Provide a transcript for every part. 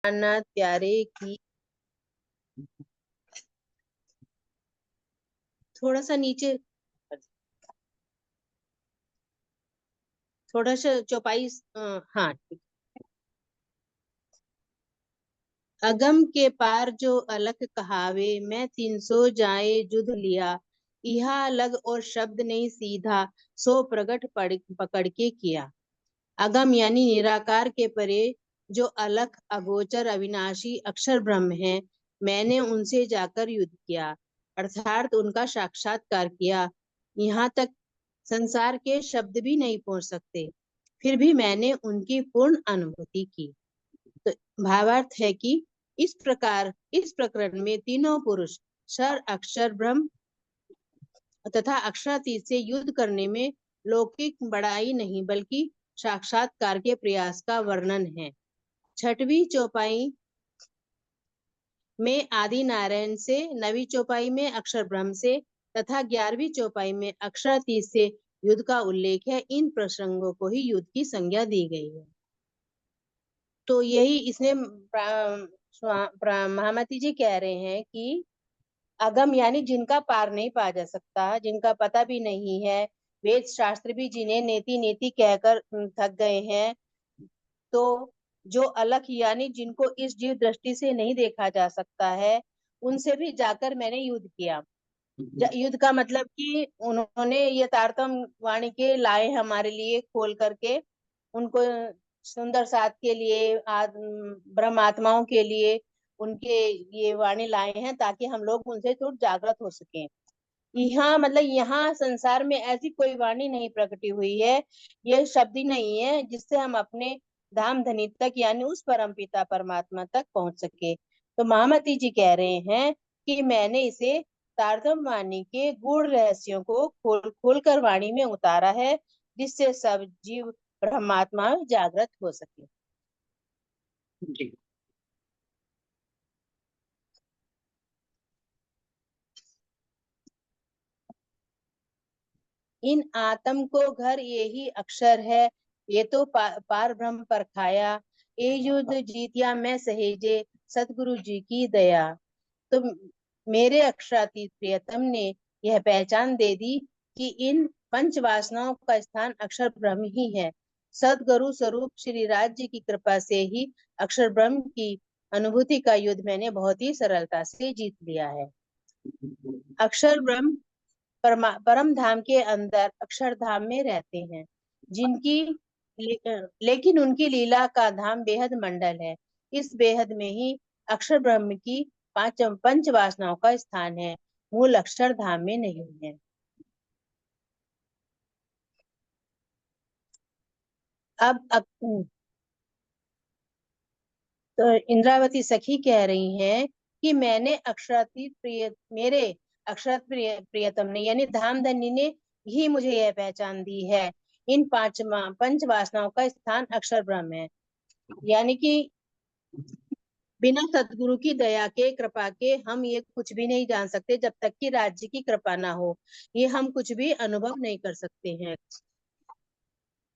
अनाथ प्यारे की थोड़ा सा नीचे, थोड़ा सा चौपाई। हाँ ठीक। अगम के पार जो अलख कहावे, मैं 300 जाए जुध लिया। यह लग और शब्द नहीं सीधा, सो प्रगट पकड़ के किया। अगम यानी निराकार के परे जो अलख अगोचर अविनाशी अक्षर ब्रह्म है, मैंने उनसे जाकर युद्ध किया, अर्थात उनका साक्षात्कार किया। यहाँ तक संसार के शब्द भी नहीं पहुंच सकते, फिर भी मैंने उनकी पूर्ण अनुभूति की। तो भावार्थ है कि इस प्रकार इस प्रकरण में तीनों पुरुष क्षर अक्षर ब्रह्म तथा अक्षरातीत से युद्ध करने में लौकिक बड़ाई नहीं बल्कि साक्षात्कार के प्रयास का वर्णन है। छठवीं चौपाई में आदि नारायण से, नवीं चौपाई में अक्षर ब्रह्म से तथा 11वीं चौपाई में अक्षरातीत से युद्ध का उल्लेख है। इन प्रसंगों को ही युद्ध की संज्ञा दी गई है। तो यही इसने महामती जी कह रहे हैं कि अगम यानी जिनका पार नहीं पा जा सकता, जिनका पता भी नहीं है, वेद शास्त्र भी जिन्हें नेति नेति कहकर थक गए हैं, तो जो अलख यानी जिनको इस जीव दृष्टि से नहीं देखा जा सकता है, उनसे भी जाकर मैंने युद्ध किया। युद्ध का मतलब कि उन्होंने ये तारतम वाणी के लाए हमारे लिए खोल करके, उनको सुंदर साथ के लिए, ब्रह्म आत्माओं के लिए उनके ये वाणी लाए हैं ताकि हम लोग उनसे थोड़ा जागृत हो सकें। यहाँ मतलब यहाँ संसार में ऐसी कोई वाणी नहीं प्रकटी हुई है, ये शब्द ही नहीं है जिससे हम अपने धाम धनी तक यानी उस परम पिता परमात्मा तक पहुंच सके। तो महामती जी कह रहे हैं कि मैंने इसे तारतम वाणी के गूढ़ रहस्यों को खोल खोल कर वाणी में उतारा है, जिससे सब जीव ब्रह्मात्मा जागृत हो सके। जी। इन आत्म को घर यही अक्षर है, ये तो पार ब्रह्म पर खाया। ये युद्ध जीतिया मैं सहेजे सतगुरु जी की दया। तो मेरे अक्षरातीत प्रियतम ने यह पहचान दे दी कि इन पंच वासनाओं का स्थान अक्षर ब्रह्म ही है। सदगुरु स्वरूप श्री राज्य की कृपा से ही अक्षर ब्रह्म की अनुभूति का युद्ध मैंने बहुत ही सरलता से जीत लिया है। अक्षर ब्रह्म परम धाम के अंदर अक्षरधाम में रहते हैं, जिनकी लेकिन उनकी लीला का धाम बेहद मंडल है। इस बेहद में ही अक्षर ब्रह्म की पंच वासनाओं का स्थान है, मूल अक्षर धाम में नहीं है। अब तो इंद्रावती सखी कह रही हैं कि मैंने मेरे प्रियतम ने यानी धामधनी ने ही मुझे यह पहचान दी है, इन पंच वासनाओं का स्थान अक्षर ब्रह्म है। यानी कि बिना सदगुरु की दया के कृपा के हम ये कुछ भी नहीं जान सकते, जब तक कि राज्य की कृपा ना हो ये हम कुछ भी अनुभव नहीं कर सकते हैं।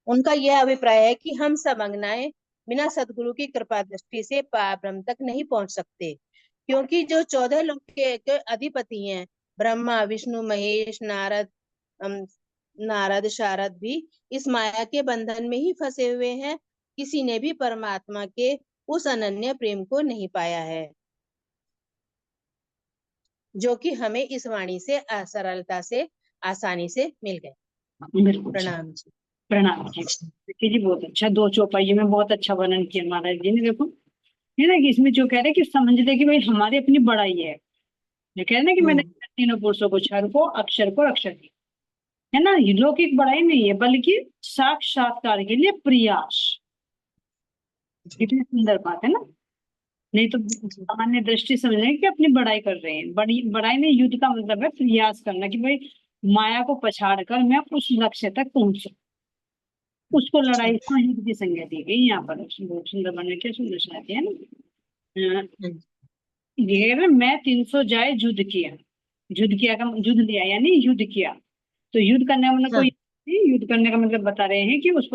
उनका यह अभिप्राय है कि हम सब अंगनाएं बिना सदगुरु की कृपा दृष्टि से ब्रह्म तक नहीं पहुंच सकते, क्योंकि जो 14 लोक के अधिपति हैं, ब्रह्मा विष्णु महेश नारद, नारद शारद भी इस माया के बंधन में ही फंसे हुए हैं। किसी ने भी परमात्मा के उस अनन्य प्रेम को नहीं पाया है, जो कि हमें इस वाणी से सरलता से आसानी से मिल गए। बिल्कुल। प्रणाम जी। प्रणाम जी। देखिए जी, बहुत अच्छा, 2 चौपाइयों में बहुत अच्छा वर्णन किया महाराज जी ने। देखो है ना कि इसमें जो कह रहे हैं कि समझ दे कि भाई हमारी अपनी बड़ाई है। जो कह रहे हैं ना कि मैंने तीनों पुरुषों को, क्षर को अक्षर को अक्षर की, है ना, ये लौकिक बड़ाई नहीं है बल्कि साक्षात्कार के लिए प्रयास। कितनी सुंदर बात है ना। नहीं तो सामान्य दृष्टि समझ रहे हैं कि अपनी बड़ाई कर रहे हैं। बड़ाई नहीं, युद्ध का मतलब है प्रयास करना कि भाई माया को पछाड़ कर मैं उस लक्ष्य तक पहुंचू। उसको लड़ाई को युद्ध की संज्ञा दी गई यहाँ पर। बहुत सुंदर बने, क्या सुंदर सुनाती है ना। ये मैं 300 जाए युद्ध किया। युद्ध किया का युद्ध लिया यानी युद्ध किया। तो युद्ध करने का मतलब कोई युद्ध करने का मतलब बता रहे हैं कि उस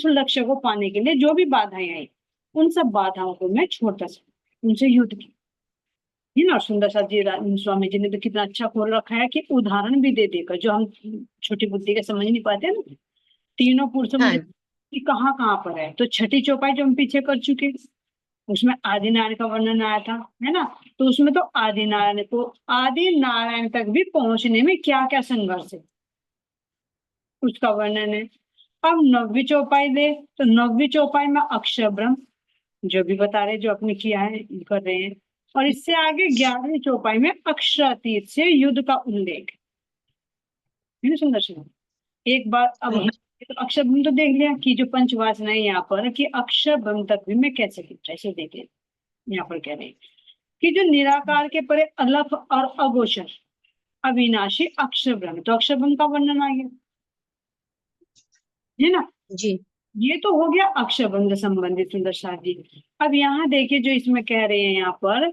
लक्ष्य को पाने के लिए जो भी बाधाएं आई, उन सब बाधाओं को मैं छोड़ता सकूं, उनसे युद्ध की। ये ना सुंदर सा जी स्वामी जी ने तो कितना अच्छा खोल रखा है कि उदाहरण भी दे देकर, जो हम छोटी बुद्धि के समझ नहीं पाते ना, तीनों पुरुषों में हाँ से जी। कि कहाँ कहाँ पर है। तो छठी चौपाई जो हम पीछे कर चुके, उसमें आदि नारायण का वर्णन आया था, है ना। तो उसमें तो आदि नारायण तक भी पहुंचने में क्या क्या संघर्ष है उसका वर्णन है। अब नौवीं चौपाई दे, तो नौवीं चौपाई में अक्षर ब्रह्म, जो भी बता रहे, जो अपने किया है कर रहे हैं। और इससे आगे 11वीं चौपाई में अक्षरातीत से युद्ध का उल्लेख है ना। सुंदर सुंदर, एक बार अब हाँ हम तो अक्षर ब्रह्म तो देख लिया कि जो पंचवासना है यहाँ पर, कि अक्षर ब्रह्म तक भी मैं कैसे पहुंचा, इसे देख लिया। यहाँ पर कह रहे हैं कि जो निराकार के परे अलख और अगोचर अविनाशी अक्षर ब्रह्म, तो अक्षर ब्रह्म का वर्णन आ गया, है ना। जी। ये तो हो गया अक्षर ब्रह्म से संबंधित सुंदर साथ जी। अब यहाँ देखिए जो इसमें कह रहे हैं यहाँ पर,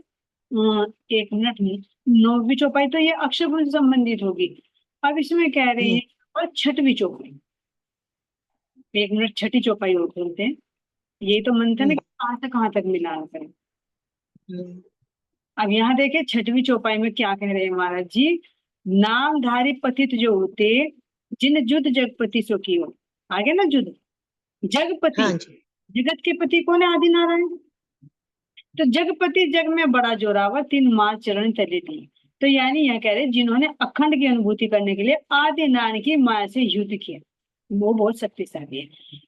एक मिनट, नौवीं चौपाई तो ये अक्षर ब्रह्म से संबंधित होगी। अब इसमें कह रहे हैं और छठवीं चौपाई, एक मिनट, छठी चौपाई और खोलते हैं। यही तो मंथन है कि कहाँ तक मिलान करें। अब यहाँ देखिए छठवीं चौपाई में क्या कह रहे हैं महाराज जी, नामधारी पतित जो होते, जिन जुद जगपति सो कियो। आगे ना, जुद जगपति, हाँ जी। जगत के पति कौन है, आदि नारायण। तो जगपति जग में बड़ा जोरावर, तीन मार चरण तले दी। तो यानी यह कह रहे जिन्होंने अखंड की अनुभूति करने के लिए आदि नारायण की माया से युद्ध किया, वो बहुत शक्तिशाली है।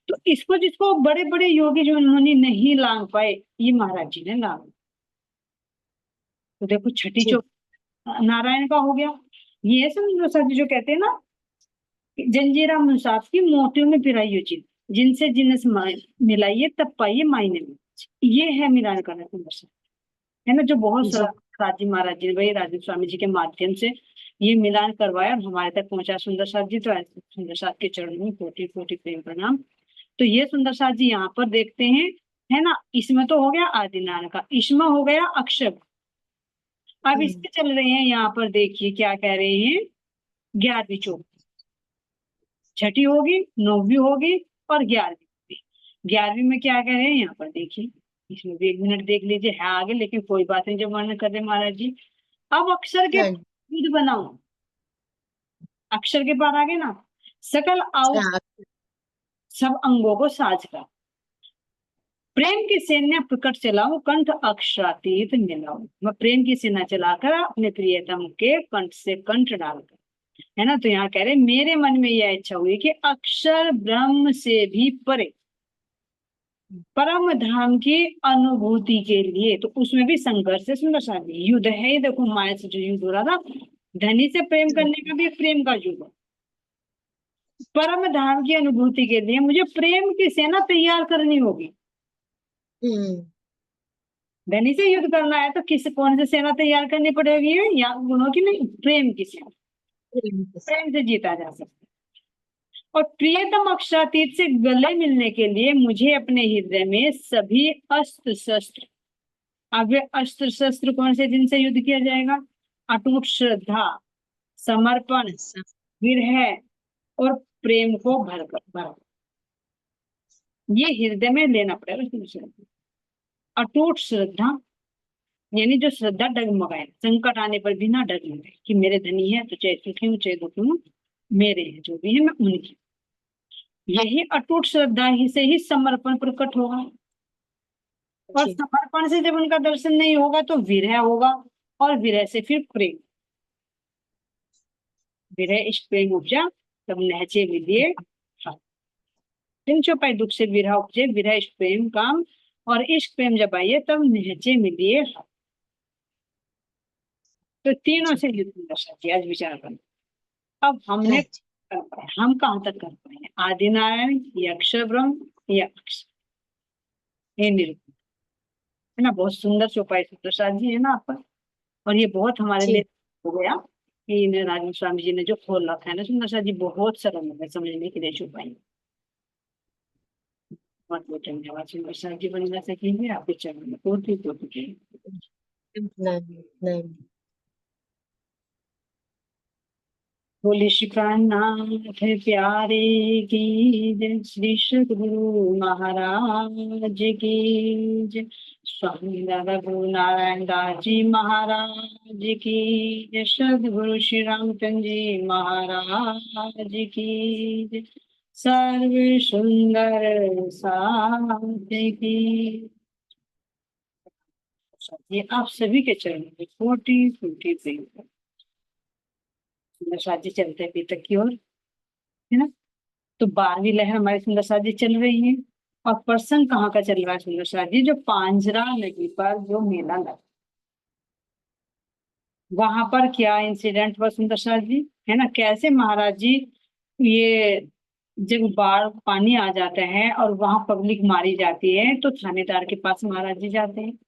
तो इसको, जिसको बड़े बड़े योगी जो उन्होंने नहीं लांग पाए, ये महाराज जी ने लांग। तो देखो छठी जी। नारायण का हो गया। ये समझो सर जी जो कहते हैं ना, जंजीरा मुंसाफ की मोतियों में पिराई उचित, जिनसे जिनस मिलाइए तब पाइए मायने में। ये है मिलान करना सुंदर सा, है ना, जो बहुत जी। सारा राजी महाराज जी, वही राजीव स्वामी जी के माध्यम से ये मिलान करवाया और हमारे तक पहुंचा सुंदर साथ जी। तो ऐसे सुंदर साथ के चरणों में कोटि कोटि प्रेम प्रणाम। तो ये सुंदर साथ जी यहाँ पर देखते हैं, है ना। इसमें तो हो गया आदि नारायण का, इसमें हो गया अक्षर। अब इसके चल रहे हैं यहाँ पर, देखिए क्या कह रहे हैं, 11वीं चौपाई, छठी होगी, 9वीं होगी और 11वीं होगी। 11वीं में क्या कह रहे हैं यहाँ पर देखिए, इसमें भी एक मिनट देख लीजिए, है आगे, लेकिन कोई बात नहीं, जब वर्णन कर रहे महाराज जी। अब अक्षर के हाँ जी। युद्ध बनाओ, अक्षर के पार आगे ना, सकल आओ हाँ। सब अंगों को साज कर, प्रेम की सेना प्रकट चलाओ, कंठ अक्षरातीत मिलाओ। मैं प्रेम की सेना चलाकर अपने प्रियतम के कंठ से कंठ डालकर, है ना। तो यहाँ कह रहे मेरे मन में यह इच्छा हुई कि अक्षर ब्रह्म से भी परे परम धाम की अनुभूति के लिए, तो उसमें भी संघर्ष है सुंदर सा, युद्ध है। ये देखो माया से जो युद्ध हो रहा था, धनी से प्रेम करने का भी एक प्रेम का युद्ध है। परम धाम की अनुभूति के लिए मुझे प्रेम की सेना तैयार करनी होगी। धनी से युद्ध करना है तो किस कौन सी सेना तैयार करनी पड़ेगी, या गुणों की नहीं, प्रेम की सेना। प्रेम से जीता जा सकता है। और प्रियतम अक्षरातीत से गले मिलने के लिए मुझे अपने हृदय में सभी अस्त्र शस्त्र, अब वे अस्त्र शस्त्र कौन से, जिनसे युद्ध किया जाएगा, अटूट श्रद्धा, समर्पण, विरह और प्रेम को भर ये हृदय में लेना पड़ेगा। अटूट श्रद्धा, यानी जो श्रद्धा डगमगाए, संकट आने पर भी ना डगमगाए, कि मेरे धनी है तो चाहे सुखी हूँ चाहे दुखी हूँ, मेरे हैं जो भी है मैं उनकी। यही अटूट श्रद्धा ही से ही समर्पण प्रकट होगा। और जी। समर्पण से जब उनका दर्शन नहीं होगा तो विरह होगा, और विरह से फिर प्रेम, विरह इश्क प्रेम उपजा, तब नहचे मिलिए। तीन चौपाई दुख से विरह उपजे, विरह इश्क प्रेम काम, और इश्क प्रेम जब आइए तब नहचे मिलिए। तो तीनों से युद्ध दशा की आज विचार करना। अब हमने हाँ जी। कर पाए, हम कहाँ तक कर पाए, आदि नारायण या अक्षर ब्रह्म या अक्षर, हे निरुपम, है ना। बहुत सुंदर चौपाई प्रसाद जी है ना आपका। और ये बहुत हमारे लिए जी। हो गया कि राजीव स्वामी जी ने जो खोल रखा है ना सुंदर सा जी, बहुत सरल है समझने के लिए चौपाई। बहुत बहुत धन्यवाद सुंदर सा जी, बनना सकेंगे आपके चरण में कोटि कोटि। नहीं, नहीं। बोले श्री प्राणनाथ प्यारे की जय, श्री सद्गुरु महाराज की जय, स्वामी दादा गुरु नारायण दास जी महाराज की जय, सद्गुरु श्री रामचंद्र जी महाराज की जय, सर्व सुंदर साथी की। ये आप सभी के चरणों में कोटि कोटि प्रेम। सुंदर साथ जी चलते हैं पीतक की ओर, है ना। तो 12वीं लहर हमारी सुंदर साथ जी चल रही है। और प्रसंग कहाँ का चल रहा है सुंदर साथ जी? जो पांजरा नदी पर जो मेला लगा, वहां पर क्या इंसिडेंट हुआ सुंदर साथ जी, है ना। कैसे महाराज जी ये जब बाढ़ पानी आ जाता है और वहां पब्लिक मारी जाती है, तो थानेदार के पास महाराज जी जाते हैं,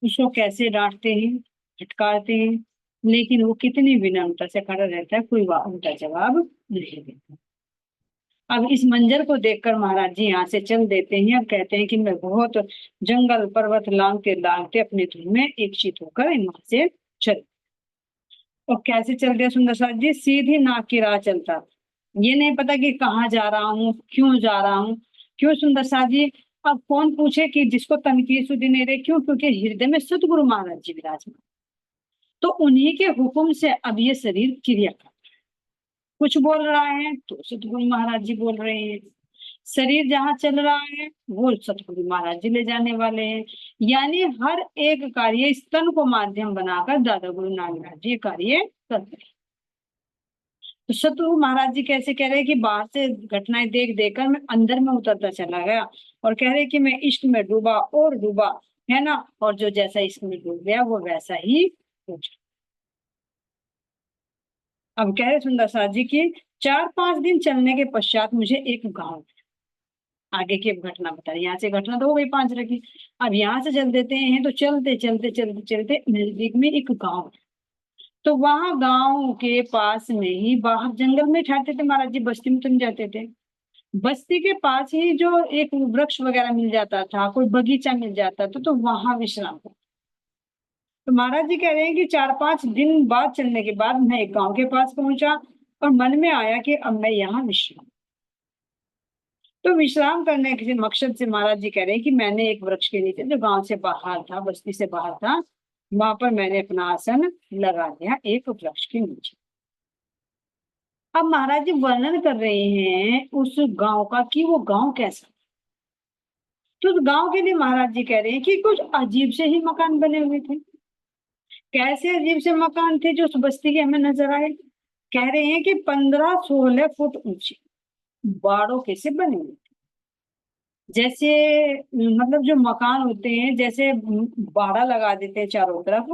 उसको कैसे डांटते हैं, फटकारते हैं, लेकिन वो कितनी विनम्रता से खड़ा रहता है, कोई उनका जवाब नहीं देता। अब इस मंजर को देखकर महाराज जी यहाँ से चल देते हैं और कहते हैं कि मैं बहुत जंगल पर्वत लांघते लांघते अपने धुन में एक चित होकर वहां से चल। और कैसे चल दिया सुंदर साथ जी? सीधी नाक की राह चलता, ये नहीं पता कि कहाँ जा रहा हूँ, क्यों जा रहा हूँ। क्यों सुंदर साथ जी? अब कौन पूछे कि जिसको तनकीद सुधी नहीं रहे, क्यों? क्योंकि हृदय में सतगुरु महाराज जी विराजमान, तो उन्हीं के हुक्म से अब ये शरीर क्रिया कर, कुछ बोल रहा है तो सतगुरु महाराज जी बोल रहे हैं, शरीर जहाँ चल रहा है वो सतगुरु महाराज जी ले जाने वाले हैं। यानी हर एक कार्य इस तन को माध्यम बनाकर दादा गुरु नागराज जी कार्य करते हैं। तो सतगुरु महाराज जी कैसे कह रहे हैं कि बाहर से घटनाएं देख देखकर मैं अंदर में उतरता चला गया, और कह रहे कि मैं इश्क में डूबा और डूबा, है ना। और जो जैसा इश्क में डूब गया वो वैसा ही हो जाए। अब कह रहे सुंदर साथ जी की 4-5 दिन चलने के पश्चात मुझे एक गांव, आगे की अब घटना बता रही, यहाँ से घटना तो हो गई 5 की। अब यहाँ से चल देते हैं, तो चलते चलते चलते चलते नजदीक में एक गांव, तो वहां गांव के पास में ही बाहर जंगल में ठहरते थे महाराज जी, बस्ती में तो नहीं जाते थे। बस्ती के पास ही जो एक वृक्ष वगैरह मिल जाता था, कोई बगीचा मिल जाता था, तो वहां विश्राम करते। तो महाराज जी कह रहे हैं कि 4-5 दिन बाद चलने के बाद मैं एक गांव के पास पहुंचा, और मन में आया कि अब मैं यहाँ विश्राम, तो विश्राम करने के मकसद से महाराज जी कह रहे हैं कि मैंने एक वृक्ष के नीचे, जो गांव से बाहर था, बस्ती से बाहर था, वहां पर मैंने अपना आसन लगा दिया एक वृक्ष के नीचे। अब महाराज जी वर्णन कर रहे हैं उस गांव का कि वो गांव कैसा। तो उस गांव के लिए महाराज जी कह रहे हैं कि कुछ अजीब से ही मकान बने हुए थे। कैसे अजीब से मकान थे जो उस बस्ती के हमें नजर आए? कह रहे हैं कि 15-16 फुट ऊंचे बाड़ों के से बने हुए, जैसे मतलब जो मकान होते हैं, जैसे बाड़ा लगा देते हैं चारों तरफ,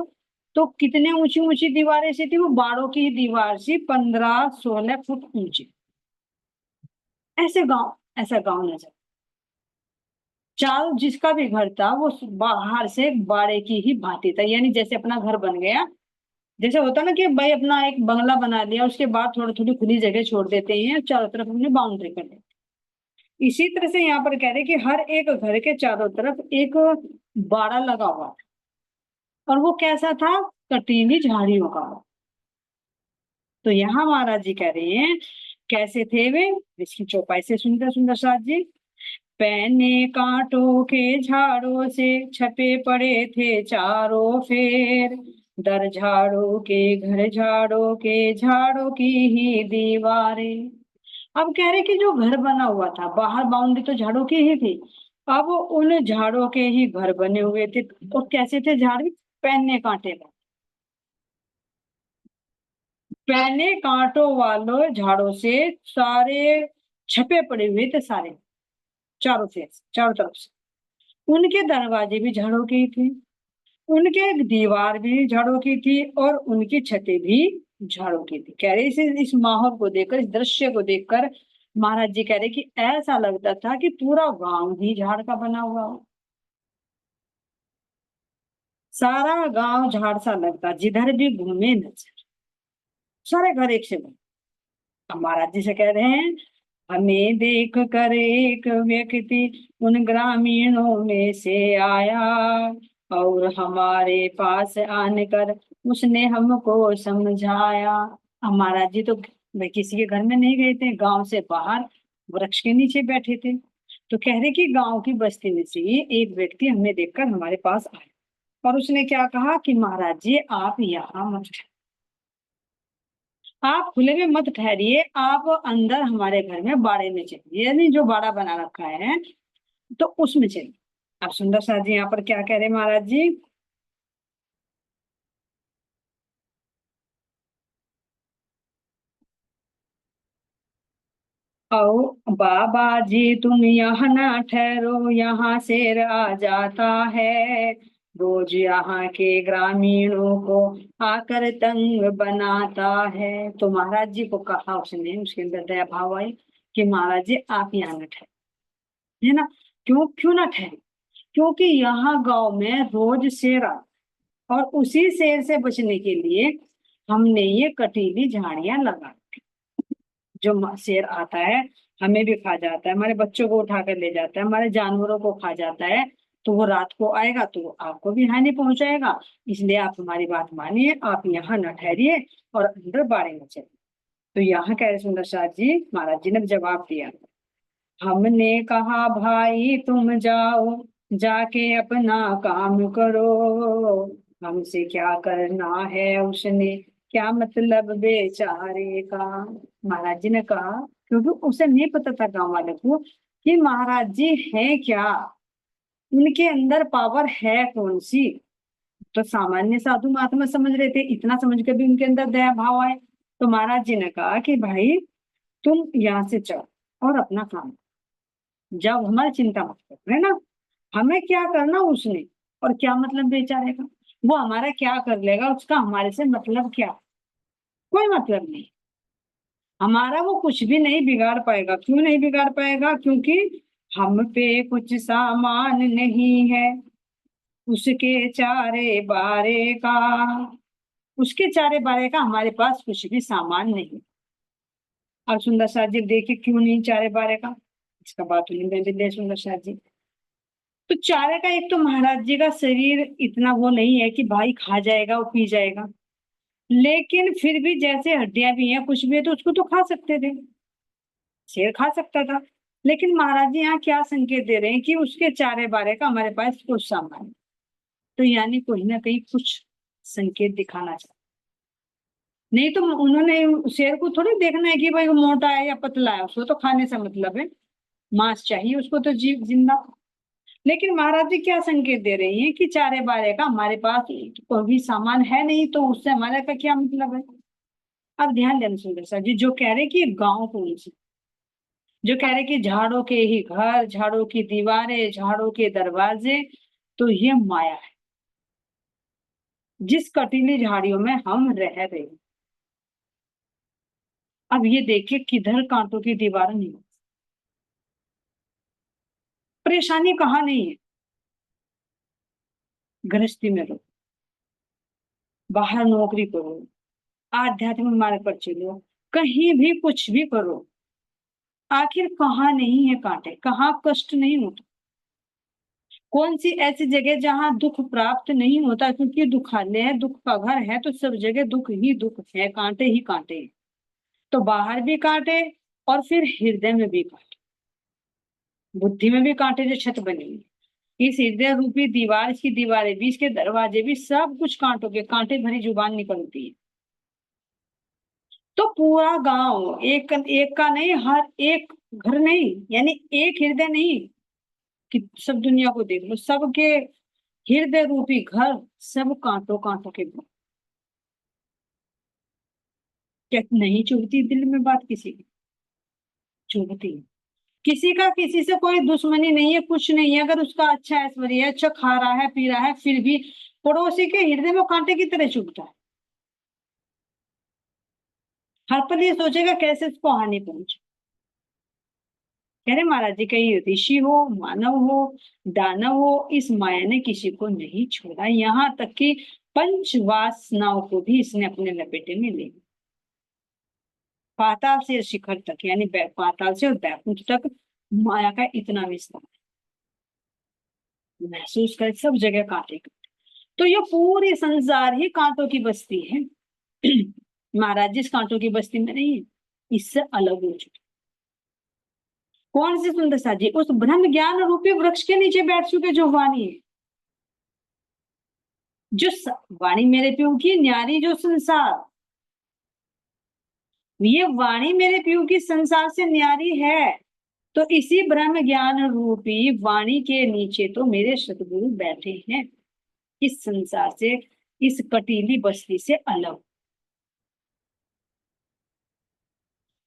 तो कितने ऊंची ऊंची दीवारें सी थी, वो बाड़ों की ही दीवार सी 15-16 फुट ऊंची। ऐसे गांव, ऐसा गांव नजर, चारों जिसका भी घर था वो बाहर से बाड़े की ही भांति था, यानी जैसे अपना घर बन गया, जैसे होता ना कि भाई अपना एक बंगला बना लिया, उसके बाद थोड़ी थोड़ी खुली जगह छोड़ देते हैं, चारों तरफ अपनी बाउंड्री कर देते। इसी तरह से यहाँ पर कह रहे कि हर एक घर के चारों तरफ एक बाड़ा लगा हुआ था, और वो कैसा था? कटीली झाड़ियों का। तो यहाँ महाराज जी कह रहे हैं कैसे थे वे, इसकी चौपाई से सुंदर सुंदर साथ जी। पहने कांटों के झाड़ों से छपे पड़े थे चारों फेर, दर झाड़ों के घर झाड़ों के झाड़ों की ही दीवारें। अब कह रहे कि जो घर बना हुआ था बाहर, बाउंड्री तो झाड़ों की ही थी, अब उन झाड़ों के ही घर बने हुए थे। और कैसे थे झाड़? पहने कांटे वाले, पहने कांटों वालों झाड़ों से सारे छपे पड़े हुए थे, सारे चारों से, चारों तरफ से। उनके दरवाजे भी झाड़ों के ही थे, उनके दीवार भी झाड़ों की थी, और उनकी छतें भी झाड़ों की थी। कह रहे इस माहौल को देखकर, इस दृश्य को देखकर महाराज जी कह रहे कि ऐसा लगता था कि पूरा गांव ही झाड़ का बना हुआ हो, सारा गांव झाड़ सा लगता, जिधर भी घूमे नजर सारे घर एक से बने। अब महाराज जी से कह रहे हैं हमें देख कर एक व्यक्ति उन ग्रामीणों में से आया, और हमारे पास आने कर उसने हमको समझाया। अब महाराज जी तो भाई किसी के घर में नहीं गए थे, गांव से बाहर वृक्ष के नीचे बैठे थे। तो कह रहे कि गांव की बस्ती में से एक व्यक्ति हमें देखकर हमारे पास आया और उसने क्या कहा कि महाराज जी आप यहाँ मत, आप खुले में मत ठहरिए, आप अंदर हमारे घर में बाड़े में चलिए, यानी जो बाड़ा बना रखा है तो उसमें चलिए। अब सुंदर शाह जी यहाँ पर क्या कह रहे हैं महाराज जी, ओ बाबा जी तुम यहाँ न ठहरो, यहाँ शेर आ जाता है, रोज यहाँ के ग्रामीणों को आकर तंग बनाता है। तो महाराज जी को कहा उसने, उसके अंदर दया भाव आई कि महाराज जी आप यहाँ न ठहरे, है ना। क्यों क्यों ना ठहरे, क्योंकि यहाँ गांव में रोज शेर आता, और उसी शेर से बचने के लिए हमने ये कटीली झाड़ियां लगा, जो शेर आता है हमें भी खा जाता है, हमारे बच्चों को उठा कर ले जाता है, हमारे जानवरों को खा जाता है, तो वो रात को आएगा तो वो आपको भी हानि पहुंचाएगा। इसलिए आप हमारी बात मानिए, आप यहाँ न ठहरिए और अंदर बाड़े में चलिए। तो यहाँ कह रहे सुंदर शाह जी, महाराज जी ने जवाब दिया, हमने कहा भाई तुम जाओ, जाके अपना काम करो, हमसे क्या करना है उसने, क्या मतलब बेचारे का। महाराज जी ने कहा, क्योंकि उसे नहीं पता था गांव वाले को कि महाराज जी है क्या, उनके अंदर पावर है कौन सी। तो सामान्य साधु महात्मा समझ रहे थे, इतना समझ के भी उनके अंदर दया भाव आए। तो महाराज जी ने कहा कि भाई तुम यहाँ से चलो और अपना काम, जब हमारी चिंता मत करो, है ना। हमें क्या करना उसने, और क्या मतलब बेचारे का, वो हमारा क्या कर लेगा, उसका हमारे से मतलब क्या, कोई मतलब नहीं। हमारा वो कुछ भी नहीं बिगाड़ पाएगा। क्यों नहीं बिगाड़ पाएगा, क्योंकि हम पे कुछ सामान नहीं है, उसके चारे बारे का, उसके चारे बारे का हमारे पास कुछ भी सामान नहीं। और सुंदर शाह जी देखिए क्यों नहीं चारे बारे का, इसका बात नहीं दे सुंदर शाह जी। तो चारे का एक तो महाराज जी का शरीर इतना वो नहीं है कि भाई खा जाएगा और पी जाएगा, लेकिन फिर भी जैसे हड्डियां भी हैं कुछ भी है तो उसको तो खा सकते थे, शेर खा सकता था। लेकिन महाराज जी यहाँ क्या संकेत दे रहे हैं कि उसके चारे बारे का हमारे पास कुछ सामान है। तो यानी कहीं ना कहीं कुछ संकेत दिखाना चाहिए। नहीं तो उन्होंने शेर को थोड़ी देखना है कि भाई वो मोटा है या पतला है, उसको तो खाने से मतलब है, मांस चाहिए उसको तो जीव जिंदा। लेकिन महाराज जी क्या संकेत दे रही हैं कि चारे बारे का हमारे पास कोई भी सामान है नहीं, तो उससे हमारे का क्या मतलब है। अब ध्यान देना सुंदर सा जी, जो कह रहे कि गांव कौन सी, जो कह रहे कि झाड़ों के ही घर, झाड़ों की दीवारें, झाड़ों के दरवाजे, तो ये माया है। जिस कटीली झाड़ियों में हम रह रहे हैं, अब ये देखिए किधर कांटों की दीवार नहीं, परेशानी कहाँ नहीं है। गृहस्थी में रहो, बाहर नौकरी करो, आध्यात्मिक मार्ग पर चलो, कहीं भी कुछ भी करो, आखिर कहाँ नहीं है कांटे, कहाँ कष्ट नहीं होता। कौन सी ऐसी जगह जहां दुख प्राप्त नहीं होता, क्योंकि दुखालय है, दुख का घर है, तो सब जगह दुख ही दुख है, कांटे ही कांटे हैं। तो बाहर भी कांटे और फिर हृदय में भी कांटे, बुद्धि में भी कांटे जो छत बनी है, इस हृदय रूपी दीवार, इसकी दीवारें भी, इसके दरवाजे भी, सब कुछ कांटों के, कांटे भरी जुबान निकलती है। तो पूरा गांव एक एक का नहीं, हर एक घर नहीं, यानी एक हृदय नहीं कि सब दुनिया को देख लो, सबके हृदय रूपी घर सब कांटों कांटों के घर। क्या नहीं चुभती दिल में बात किसी की, चुभती है। किसी का किसी से कोई दुश्मनी नहीं है, कुछ नहीं है, अगर उसका अच्छा ऐश्वर्य है, अच्छा खा रहा है पी रहा है, फिर भी पड़ोसी के हृदय में कांटे की तरह चुभता है। हर पल ये सोचेगा कैसे इसको हानि पहुंचे। कह रहे महाराज जी, कहीं ऋषि हो, मानव हो, दानव हो, इस माया ने किसी को नहीं छोड़ा, यहाँ तक कि पंच वासनाओं को भी इसने अपने लपेटे में ले लिया। पाताल से शिखर तक, यानी पाताल से और बैकुंठ तक माया का इतना विस्तार महसूस कर, सब जगह कांटे। तो ये पूरी संसार ही कांटों की बस्ती है। महाराज जिस कांटों की बस्ती में नहीं है, इससे अलग हो चुकी। कौन सी सुंदर सा जी? उस ब्रह्म ज्ञान रूपी वृक्ष के नीचे बैठ चुके जो वाणी है, जो वाणी मेरे प्यू की न्यारी जो संसार, ये वाणी मेरे प्यू की संसार से न्यारी है। तो इसी ब्रह्म ज्ञान रूपी वाणी के नीचे तो मेरे सतगुरु बैठे हैं, इस संसार से, इस कटीली बस्ती से अलग।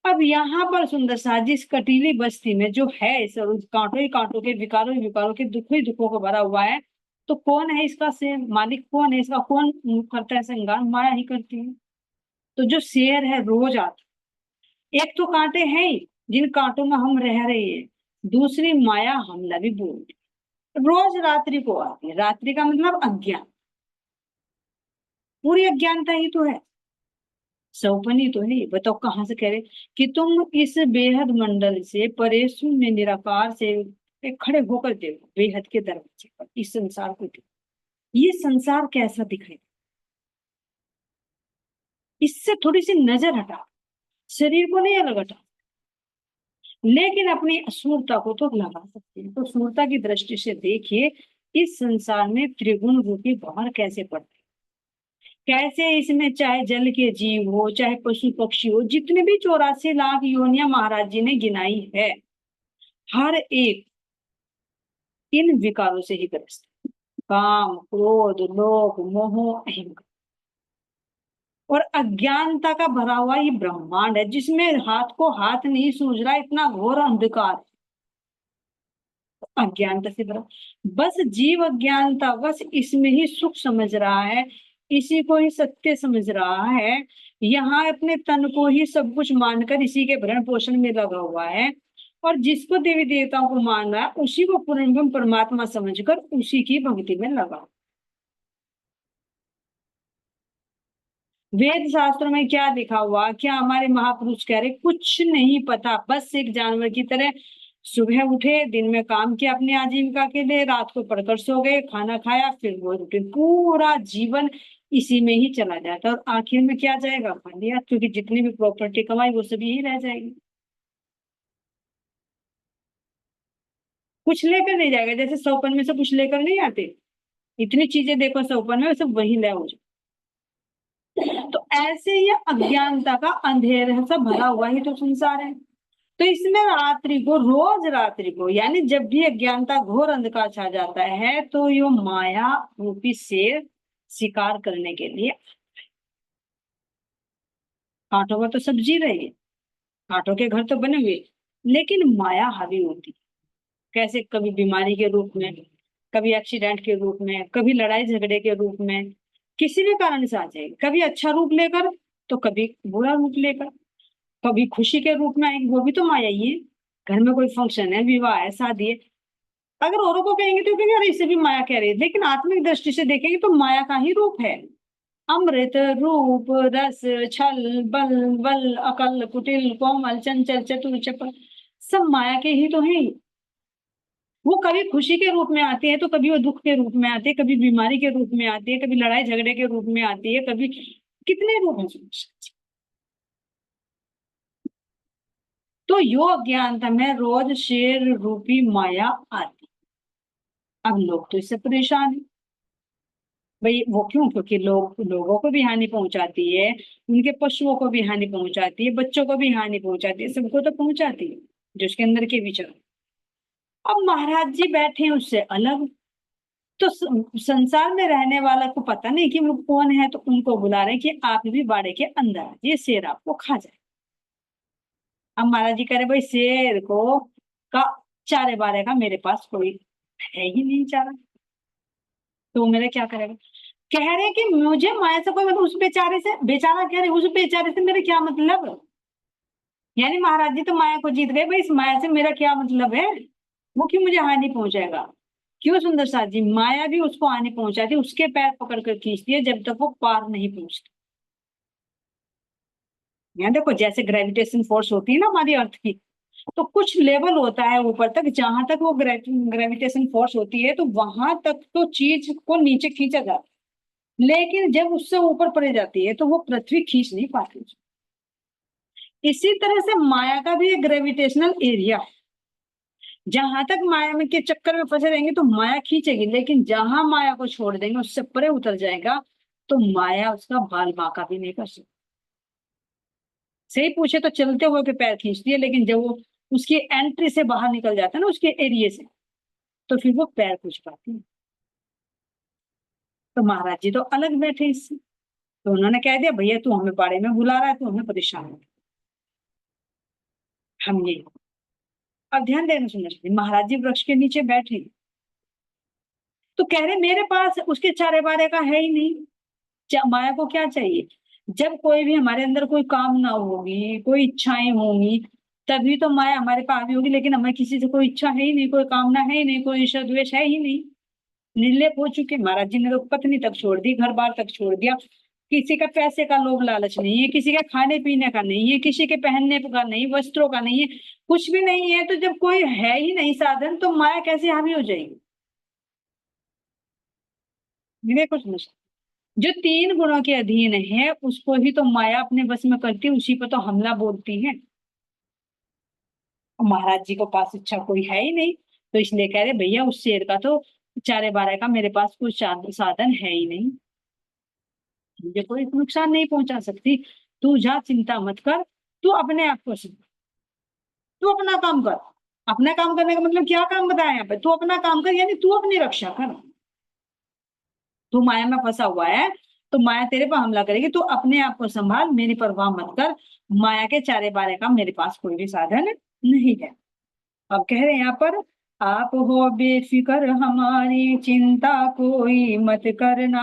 अब यहाँ पर सुंदर सा जिस कटीली बस्ती में जो है कांटों ही कांटों के, विकारों ही विकारों के, दुखों ही दुखों को भरा हुआ है, तो कौन है इसका शेर? मालिक कौन है इसका? कौन करता है श्रृंगार? माया ही करती है। तो जो शेर है रोज आता, एक तो कांटे हैं ही जिन कांटों में हम रह रहे हैं, दूसरी माया हमला भी बोलती, रोज रात्रि को आती है। रात्रि का मतलब अज्ञान, पूरी अज्ञानता ही तो है, सौपनी तो है। बताओ कहाँ से कह रहे कि तुम इस बेहद मंडल से परे शून्य निराकार से खड़े होकर देखो बेहद के दरवाजे पर, इस संसार को देखो, ये संसार कैसा दिखाई, इससे थोड़ी सी नजर हटा, शरीर को नहीं अलग हटा, लेकिन अपनी सूरता को तो लगा सकते हैं। तो सूरता की दृष्टि से देखिए इस संसार में त्रिगुण रूपी बाहर कैसे पड़ते, कैसे इसमें चाहे जल के जीव हो, चाहे पशु पक्षी हो, जितने भी 84 लाख योनियां महाराज जी ने गिनाई है, हर एक इन विकारों से ही ग्रस्त, काम, क्रोध, लोभ, मोह, अहंकार और अज्ञानता का भरा हुआ ये ब्रह्मांड है, जिसमें हाथ को हाथ नहीं सूझ रहा, इतना घोर अंधकार, अज्ञानता से भरा। बस जीव अज्ञानता बस इसमें ही सुख समझ रहा है, इसी को ही सत्य समझ रहा है, यहाँ अपने तन को ही सब कुछ मानकर इसी के भरण पोषण में लगा हुआ है, और जिसको देवी देवताओं को मान रहा है उसी को पूर्ण परमात्मा समझकर उसी की भक्ति में लगा। वेद शास्त्रों में क्या लिखा हुआ, क्या हमारे महापुरुष कह रहे, कुछ नहीं पता, बस एक जानवर की तरह सुबह उठे, दिन में काम किया अपनी आजीविका के लिए, रात को पढ़कर सो गए, खाना खाया, फिर वो रूटीन, पूरा जीवन इसी में ही चला जाता है। और आखिर में क्या जाएगा? खाली हाथ, क्योंकि जितनी भी प्रॉपर्टी कमाई वो सब यही रह जाएगी, कुछ लेकर नहीं जाएगा। जैसे सौपन में से कुछ लेकर नहीं आते, इतनी चीजें देखो सौपन में, सब वही ले हो जाए। तो ऐसे ये अज्ञानता का अंधेरा सा भरा हुआ ही तो संसार है। तो इसमें रात्रि को, रोज रात्रि को, यानी जब भी अज्ञानता घोर अंधकार छा जाता है, तो यो माया रूपी शेर शिकार करने के लिए, कांटों में तो सब जी रहे हैं, कांटों के घर तो बने हुए, लेकिन माया हावी होती, कैसे? कभी बीमारी के रूप में, कभी एक्सीडेंट के रूप में, कभी लड़ाई झगड़े के रूप में, किसी भी कारण से आ जाएगी, कभी अच्छा रूप लेकर तो कभी बुरा रूप लेकर, कभी खुशी के रूप में आएगी, वो भी तो माया ही है। घर में कोई फंक्शन है, विवाह है, शादी है, अगर औरों को कहेंगे तो कहेंगे अरे इसे भी माया कह रही है, लेकिन आत्मिक दृष्टि से देखेंगे तो माया का ही रूप है। अमृत रूप रस छल बल बल अकल कुटिल कोमल चंचल चतुर चपल, सब माया के ही तो हैं। वो कभी खुशी के रूप में आती है, तो कभी वो दुख के रूप में आती है, कभी बीमारी के रूप में आती है, कभी लड़ाई झगड़े के रूप में आती है, कभी कितने रूप हैं। तो यो अज्ञानता में रोज शेर रूपी माया आती। अब लोग तो इससे परेशान है भाई, वो क्यों? क्योंकि लोगों को भी हानि पहुंचाती है, उनके पशुओं को भी हानि पहुंचाती है, बच्चों को भी हानि पहुंचाती है, सबको तो पहुंचाती है जो उसके अंदर के विचार। अब महाराज जी बैठे हैं उससे अलग, तो संसार में रहने वाला को पता नहीं कि वो कौन है, तो उनको बुला रहे कि आप भी बाड़े के अंदर, ये शेर आपको खा जाए। अब महाराज जी कह रहे भाई शेर को का चारे बारे का मेरे पास कोई है ही नहीं चारा, तो मेरा क्या करेगा? कह रहे कि मुझे माया से कोई मतलब, उस बेचारे से, बेचारा कह रहे उस बेचारे से मेरा क्या मतलब, यानी महाराज जी तो माया को जीत गए, भाई इस माया से मेरा क्या मतलब है, वो क्यों मुझे हानि पहुंचाएगा? क्यों सुंदर साथ जी? माया भी उसको हानि पहुंचाती, उसके पैर पकड़ कर खींचती है जब तक वो पार नहीं पहुंचती। यहाँ देखो जैसे ग्रेविटेशन फोर्स होती है ना हमारी अर्थ की, तो कुछ लेवल होता है ऊपर तक, जहां तक वो ग्रेविटेशन फोर्स होती है तो वहां तक तो चीज को नीचे खींचा जाता है, लेकिन जब उससे ऊपर पड़ जाती है तो वो पृथ्वी खींच नहीं पाती। इसी तरह से माया का भी एक ग्रेविटेशनल एरिया है। जहां तक माया में के चक्कर में फंसे रहेंगे तो माया खींचेगी, लेकिन जहां माया को छोड़ देंगे, उससे परे उतर जाएगा, तो माया उसका बाल बांका भी नहीं कर सकती। सही पूछे तो चलते हुए के पैर खींचती है, लेकिन जब वो उसकी एंट्री से बाहर निकल जाता है ना, उसके एरिया से, तो फिर वो पैर पूछ पाती है। तो महाराज जी तो अलग बैठे इससे, तो उन्होंने कह दिया भैया तू हमें बाड़े में बुला रहा है, तू हमें परेशान है। हम ये अब ध्यान देना सुनना चाहिए, महाराज जी वृक्ष के नीचे बैठे, तो कह रहे मेरे पास उसके चारे बारे का है ही नहीं। माया को क्या चाहिए? जब कोई भी हमारे अंदर कोई कामना होगी, कोई इच्छाएं होंगी, तभी तो माया हमारे पास भी होगी। लेकिन हमें किसी से कोई इच्छा है ही नहीं, कोई कामना है ही नहीं, कोई ईर्ष्या द्वेष है ही नहीं। निर्लेप हो चुके महाराज जी ने, तो पत्नी तक छोड़ दी, घर बार तक छोड़ दिया। किसी का पैसे का लोभ लालच नहीं है, किसी का खाने पीने का नहीं है, किसी के पहनने का नहीं, वस्त्रों का नहीं है, कुछ भी नहीं है। तो जब कोई है ही नहीं साधन, तो माया कैसे हावी हो जाएगी? देखो समझ, जो 3 गुणों के अधीन है उसको ही तो माया अपने बस में करती है, उसी पर तो हमला बोलती है। और महाराज जी को पास इच्छा कोई है ही नहीं, तो इसलिए कह रहे भैया उस शेर का तो चारे बारे का मेरे पास कोई साधन है ही नहीं, मुझे कोई नुकसान नहीं पहुंचा सकती। तू जा, चिंता मत कर, तू अपने आप को संभाल, तू अपना काम कर। अपना काम करने का मतलब क्या काम बताया यहाँ पे? तू अपना काम कर, यानी तू अपनी रक्षा कर। तू माया में फंसा हुआ है, तो माया तेरे पर हमला करेगी, तू अपने आप को संभाल, मेरी परवाह मत कर। माया के चारे बारे का मेरे पास कोई भी साधन नहीं है। अब कह रहे हैं यहाँ पर, आप हो बेफिक्र हमारी चिंता कोई मत करना,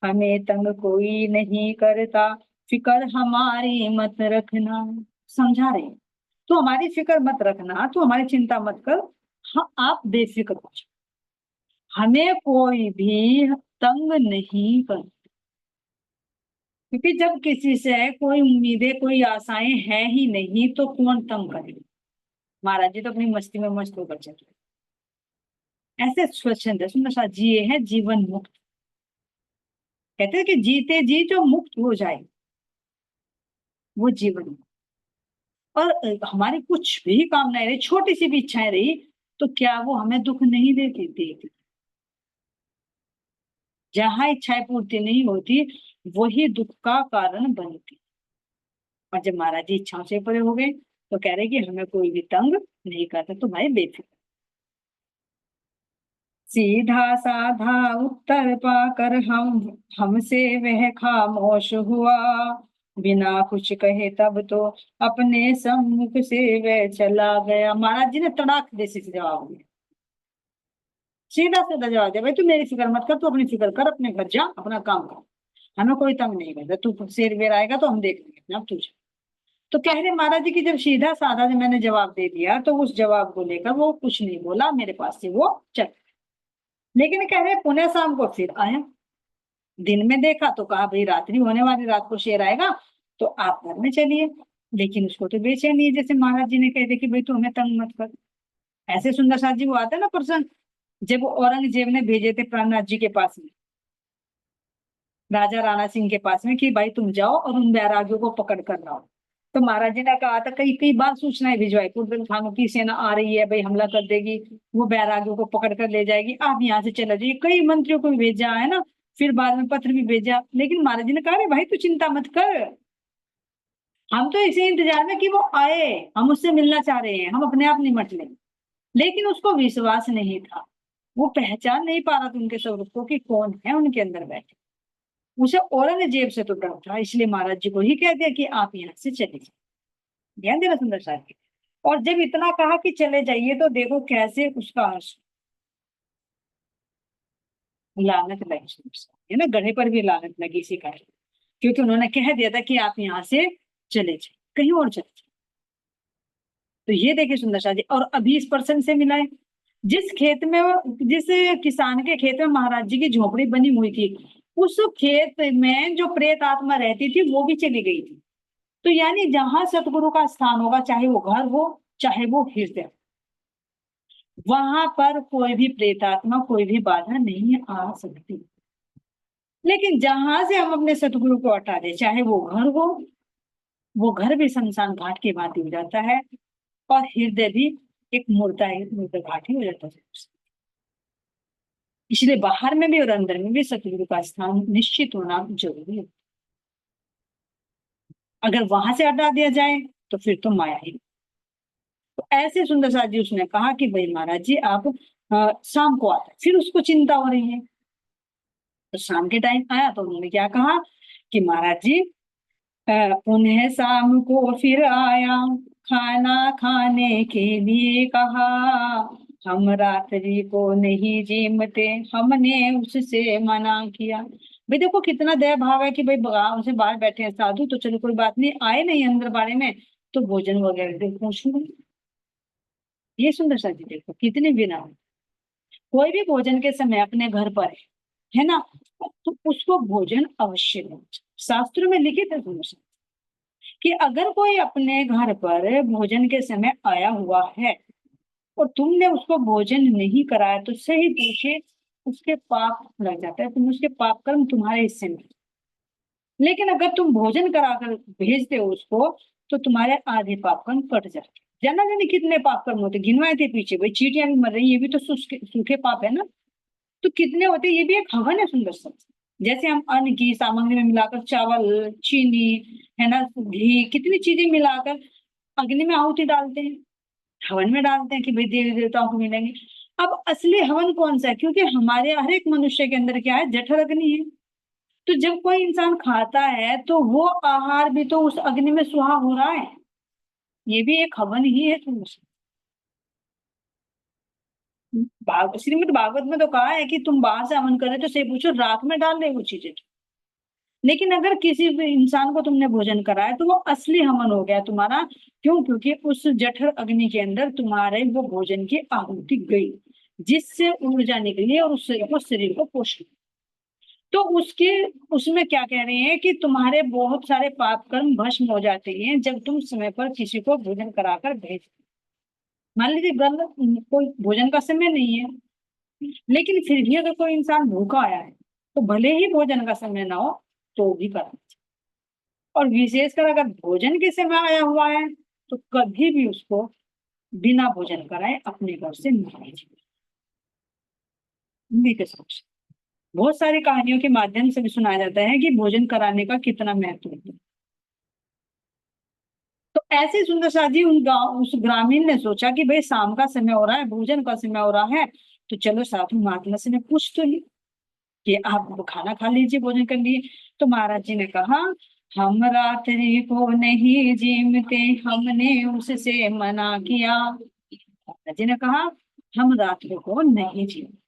हमें तंग कोई नहीं करता, फिक्र हमारी मत रखना। समझा रहे हैं, तो हमारी फिक्र मत रखना, तो हमारी चिंता मत कर। हाँ, आप बेफिक्र हो जाओ, हमें कोई भी तंग नहीं कर। क्योंकि जब किसी से कोई उम्मीदें, कोई आशाएं है ही नहीं, तो कौन तंग करेगा? महाराज जी तो अपनी मस्ती में मस्त होकर चल रहे, ऐसे स्वच्छंद सुंदर जिए हैं जीवन मुक्त। कहते हैं कि जीते जी जो मुक्त हो जाए वो जीवन मुक्त। और हमारी कुछ भी कामनाएं रही, छोटी सी भी इच्छाएं रही, तो क्या वो हमें दुख नहीं देती? जहां इच्छाएं पूर्ति नहीं होती, वही दुख का कारण बनती। और जब महाराज जी इच्छाओं से परे हो गए, तो कह रहे कि हमें कोई भी तंग नहीं करता, तो भाई बेफिक्र। सीधा साधा उत्तर पाकर हमसे वह खामोश हुआ, बिना कुछ कहे तब तो अपने सम्मुख से वह चला गया। महाराज जी ने तड़ाक जैसे से जवाब दिया, सीधा साधा जवाब दिया, भाई तू मेरी फिक्र मत कर, तू अपनी फिक्र कर, अपने घर जा, अपना काम कर, हमें कोई तंग नहीं करता। तू शेर वेर आएगा तो हम देख लेंगे, अब तुझे। तो कह रहे महाराज जी की जब सीधा साधा जब मैंने जवाब दे दिया, तो उस जवाब को लेकर वो कुछ नहीं बोला, मेरे पास से वो चल। लेकिन कह रहे पुणे शाम को फिर आया, दिन में देखा तो कहा भाई रात्रि होने वाली, रात को शेर आएगा, तो आप घर में चलिए। लेकिन उसको तो बेचैनी है, जैसे महाराज जी ने कह दिया कि भाई तू हमें तंग मत कर। ऐसे सुंदर साथ जी वो आते ना प्रसंग, जब औरंगजेब ने भेजे थे प्राणनाथ जी के पास में, राजा राणा सिंह के पास में, कि भाई तुम जाओ और उन बैरागियों को पकड़ कर लाओ। तो महाराज जी ने कहा था कई कई बार सूचनाएं भिजवाई, कुर्बन खानों की सेना आ रही है, भाई हमला कर देगी, वो बैरागियों को पकड़ कर ले जाएगी, आप यहाँ से चले जाइए। कई मंत्रियों को भी भेजा है ना, फिर बाद में पत्र भी भेजा। लेकिन महाराज जी ने कहा भाई तू चिंता मत कर, हम तो इसी इंतजार में कि वो आए, हम उससे मिलना चाह रहे हैं, हम अपने आप निमट लें। लेकिन उसको विश्वास नहीं था, वो पहचान नहीं पा रहा था उनके स्वरूप को कि कौन है उनके अंदर बैठे। उसे औरंगजेब से तो डर था, इसलिए महाराज जी को ही कह दिया कि आप यहाँ से चले जाइए। ध्यान देना सुंदर साहब की। और जब इतना कहा कि चले जाइए, तो देखो कैसे उसका लानत लगी है ना, गधे पर भी लानत लगी इसी कारण, क्योंकि उन्होंने कह दिया था कि आप यहाँ से चले जाइए, कहीं और चले जाइए। तो ये देखिए सुंदर शाह जी, और अभी इस पर्सन से मिलाए, जिस खेत में जिस किसान के खेत में महाराज जी की झोपड़ी बनी हुई थी, उस खेत में जो प्रेत आत्मा रहती थी वो भी चली गई थी। तो यानी जहां सतगुरु का स्थान होगा, चाहे वो घर हो चाहे वो हृदय, वहां पर कोई भी प्रेतात्मा, कोई भी बाधा नहीं आ सकती। लेकिन जहां से हम अपने सतगुरु को हटा दे, चाहे वो घर हो वो घर भी शमशान घाट की भांति हो जाता है, और हृदय भी एक मुर्दा घाट ही हो जाता है। इसलिए बाहर में भी और अंदर में भी सतगुरु का स्थान निश्चित होना जरूरी है। अगर वहां से हटा दिया जाए तो फिर तो माया ही। तो ऐसे सुंदर साथ जी उसने कहा कि भाई महाराज जी आप शाम को आते। फिर उसको चिंता हो रही है, तो शाम के टाइम आया तो उन्होंने क्या कहा कि महाराज जी उन्हें शाम को फिर आया, खाना खाने के लिए कहा, हम रात्रि को नहीं जीमते, हमने उससे मना किया। भाई देखो कितना दया भाव है कि भाई गांव से बाहर बैठे हैं साधु, तो चलो कोई बात नहीं, आए नहीं अंदर बारे में, तो भोजन वगैरह देखो शुरू। ये सुंदर सा जी देखो कितनी बिना, कोई भी भोजन के समय अपने घर पर है ना, तो उसको भोजन अवश्य दो। शास्त्रों में लिखित है सुंदर सा कि अगर कोई अपने घर पर भोजन के समय आया हुआ है और तुमने उसको भोजन नहीं कराया, तो सही पूछे उसके पाप लग जाता है, तुम उसके पाप कर्म तुम्हारे हिस्से में। लेकिन अगर तुम भोजन कराकर भेजते हो उसको, तो तुम्हारे आधे पाप कर्म कट जाते। जाना जाने कितने पाप कर्म होते, गिनवाए थे पीछे, भाई चींटियां भी मर रही, ये भी तो सूखे पाप है ना। तो कितने होते, ये भी एक हवन है सुंदर सा। जैसे हम अन्न की सामग्री में मिलाकर चावल, चीनी, है ना, घी, कितनी चीजें मिलाकर अग्नि में आहुति डालते हैं, हवन में डालते हैं कि भाई देवी देवताओं को मिलेंगे। अब असली हवन कौन सा है? क्योंकि हमारे हर एक मनुष्य के अंदर क्या है, जठर अग्नि है। तो जब कोई इंसान खाता है तो वो आहार भी तो उस अग्नि में सुहा हो रहा है, ये भी एक हवन ही है तुम। श्रीमद् भागवत में तो कहा है कि तुम बाहर से हवन करे तो से पूछो राख में डाल दे वो चीजें। लेकिन अगर किसी भी इंसान को तुमने भोजन कराया तो वो असली हवन हो गया तुम्हारा। क्यों? क्योंकि उस जठर अग्नि के अंदर तुम्हारे वो भोजन की आहुति गई, जिससे ऊर्जा निकली और उससे वो शरीर को पोषण। तो उसके उसमें क्या कह रहे हैं कि तुम्हारे बहुत सारे पाप कर्म भस्म हो जाते हैं जब तुम समय पर किसी को भोजन कराकर भेज। मान लीजिए कोई भोजन का समय नहीं है, लेकिन फिर भी अगर कोई इंसान भूखा आया है तो भले ही भोजन का समय ना हो तो भी करना चाहिए। और विशेषकर अगर भोजन के समय आया हुआ है तो कभी भी उसको बिना भोजन कराए अपने घर से नहीं भेजिए। उम्मीद के साथ बहुत सारी कहानियों के माध्यम से भी सुनाया जाता है कि भोजन कराने का कितना महत्व है। तो ऐसे सुंदर शादी उस ग्रामीण ने सोचा कि भाई शाम का समय हो रहा है, भोजन का समय हो रहा है, तो चलो साधु महात्मा से मैं पूछ तो ली कि आप खाना खा लीजिए, भोजन कर लिए। तो महाराज जी ने कहा हम रात्रि को नहीं जीमते, हमने उससे मना किया। महाराज जी ने कहा हम रात्रि को नहीं जीमते,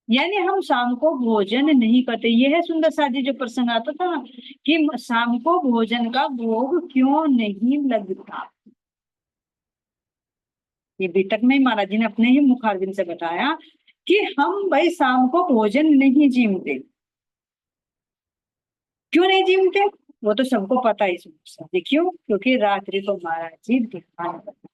यानी हम शाम को भोजन नहीं करते। यह है सुंदर साजी जो प्रसंग आता था ना कि शाम को भोजन का भोग क्यों नहीं लगता। ये बीतक में महाराज जी ने अपने ही मुखारबिंद से बताया कि हम भाई शाम को भोजन नहीं जीमते। क्यों नहीं जीमते? वो तो सबको पता ही सुंदर। क्यों? क्योंकि रात्रि को महाराज जी ध्यान करते,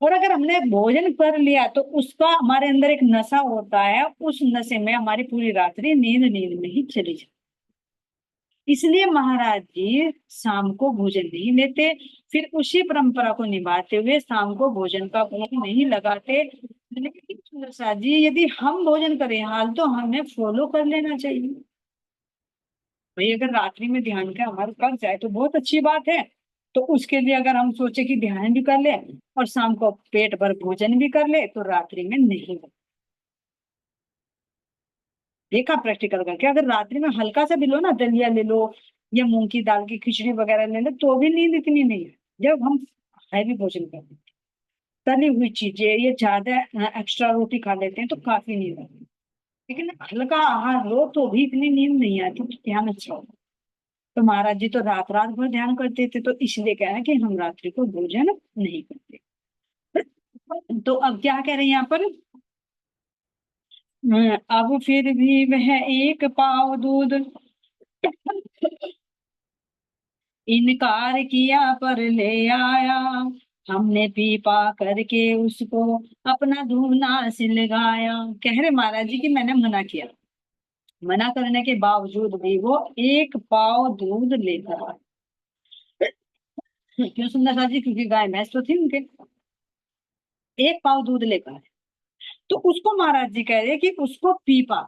और अगर हमने भोजन कर लिया तो उसका हमारे अंदर एक नशा होता है, उस नशे में हमारी पूरी रात्रि नींद नींद में ही चली जाती। इसलिए महाराज जी शाम को भोजन नहीं लेते। फिर उसी परंपरा को निभाते हुए शाम को भोजन का भोग नहीं लगाते। लेकिन प्रसाद जी यदि हम भोजन करें हाल तो हमें फॉलो कर लेना चाहिए। भाई अगर रात्रि में ध्यान का हमारा कर जाए तो बहुत अच्छी बात है। तो उसके लिए अगर हम सोचे कि ध्यान भी कर ले और शाम को पेट भर भोजन भी कर ले तो रात्रि में नहीं। देखा प्रैक्टिकल करके, अगर रात्रि में हल्का सा भी लो ना, दलिया ले लो या मूंग की दाल की खिचड़ी वगैरह ले लो, तो भी नींद इतनी नहीं है। जब हम हैवी भोजन करते हैं, तली हुई चीजें ये ज्यादा एक्स्ट्रा रोटी खा लेते हैं तो काफी नींद आती है। लेकिन हल्का आहार लो तो भी इतनी नींद नहीं आती, तो ध्यान अच्छा होगा। तो महाराज जी तो रात रात भर ध्यान करते थे, तो इसलिए क्या है कि हम रात्रि को भोजन नहीं करते। तो अब क्या कह रहे हैं यहाँ पर, अब फिर भी वह एक पाव दूध इनकार किया पर ले आया, हमने पी पा करके उसको अपना धूना सिलगाया। कह रहे महाराज जी कि मैंने मना किया, मना करने के बावजूद भी वो एक पाव दूध लेकर आया। क्यों सुंदर साथ जी? क्योंकि गाय भैंस तो थी उनके, एक पाव दूध लेकर आए, तो उसको महाराज जी कह रहे कि उसको पी पा।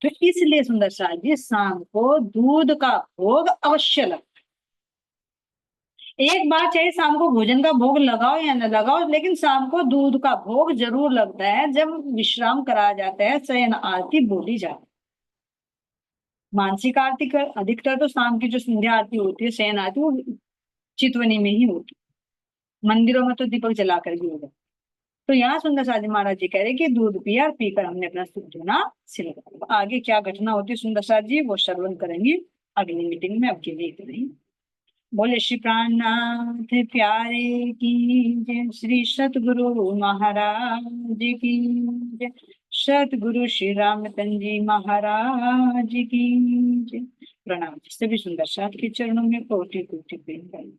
तो इसलिए सुंदर साथ जी शाम को दूध का भोग अवश्य लगता है। एक बार चाहे शाम को भोजन का भोग लगाओ या न लगाओ, लेकिन शाम को दूध का भोग जरूर लगता है जब विश्राम कराया जाता है, शयन आरती बोली जाती है। मानसिक आरती कर अधिकतर तो शाम की जो संध्या आरती होती है, शयन आरती, वो चितवनी में ही होती है। मंदिरों में तो दीपक जलाकर भी हो जाता है। तो यहाँ सुंदर साजी महाराज जी कह रहे कि दूध पिया और पीकर हमने अपना शुभ धुना सिर लगाया। आगे क्या घटना होती है सुंदर साज जी, वो श्रवण करेंगे अगली मीटिंग में। अब के लिए इतना ही। बोले श्री प्राणनाथ प्यारे की जय, श्री सतगुरु महाराज की जय, सतगुरु श्री रामचंद्र जी महाराज की जय। प्रणाम। सभी सुंदर साथ के चरणों में कोटि कोटि प्रेम।